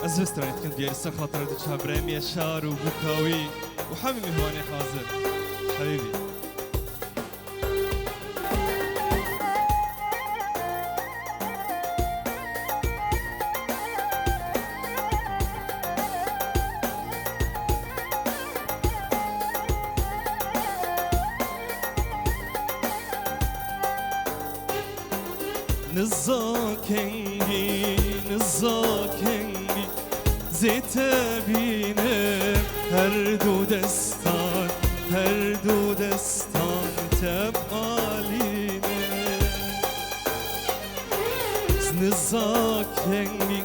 از رستوران كنت بيرسل خاطر دو بريم يشار وبوكاوي وحبيبي هوني حاضر حبيبي نزاكني نزاكني زيت بينم هردو دستان هردو دستان تبقى لينا نزاكني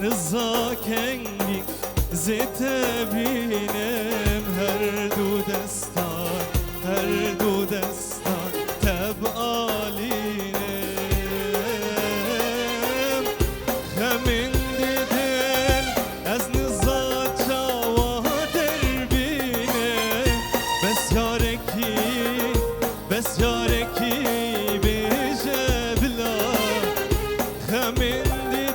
نزاكني زيت بينم هردو دستان هردو دستان تبقى لينا من دل از نزات جوادر بینه بس یارکی بیجه بلا خمین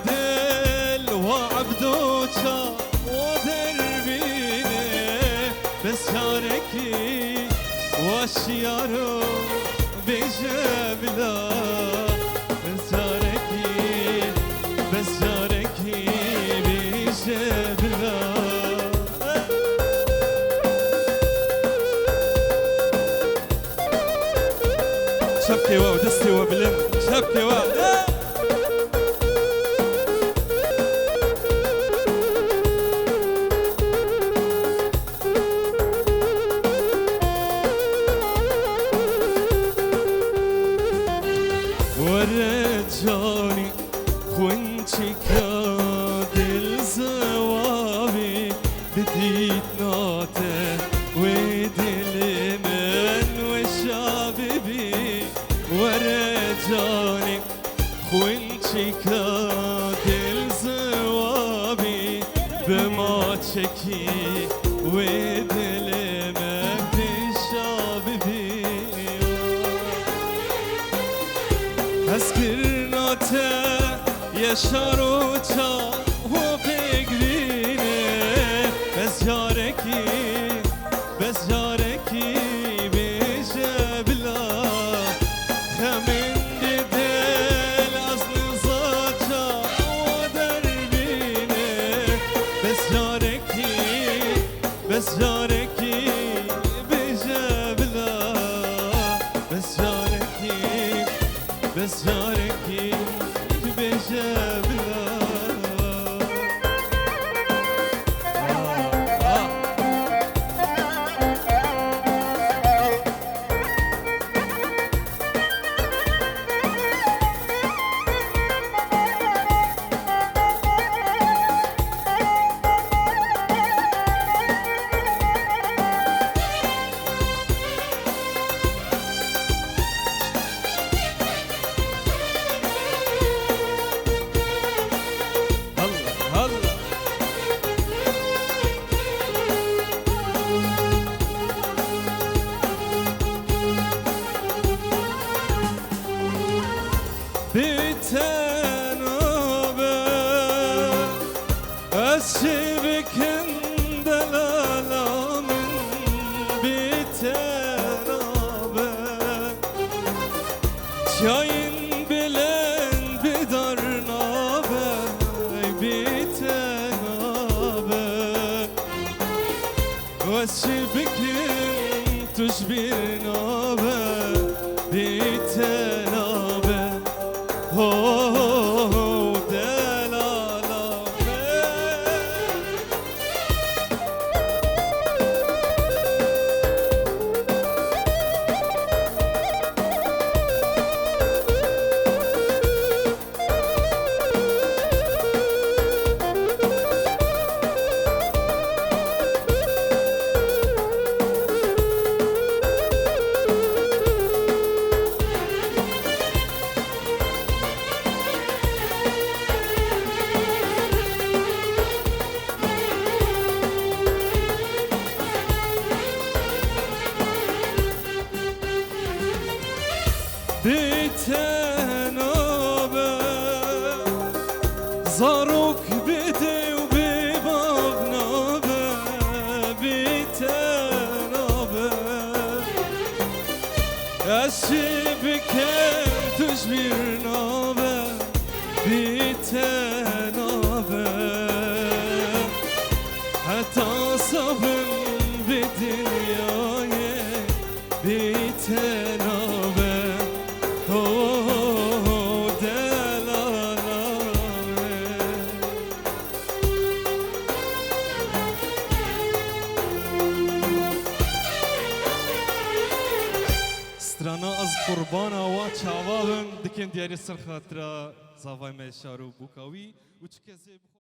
دل و عبدو جوادر بینه بس یارکی و شیارو بیجه بلا بس یارکی بس یارکی بیشه بلا شبكي واو دستي وبلم شبكي واو ورجاني وانتي كادل زوابي بديت ناته ودل من وشاببي ورجاني وانتي كادل زوابي بما تشكي ودل من بشاببي أذكر ناته يشاروتا و بگرینه بس یارکی بیشه بلا خمین دل از نزاتا و در بینه بس یارکی بیشه بلا بس یارکی بیشه بلا أسيبكن دلالا من بتنابه شاين بلن بدرنابه بتنابه وأسيبكن تشبرنابه بتنابه هیچ bir nabe bitenabe hatta sabın bir dünyaya bitenabe oh delalame strana az qurbana wa çavabim dikin diyarı sır xatıra zavay meşaru bukavi uç kezi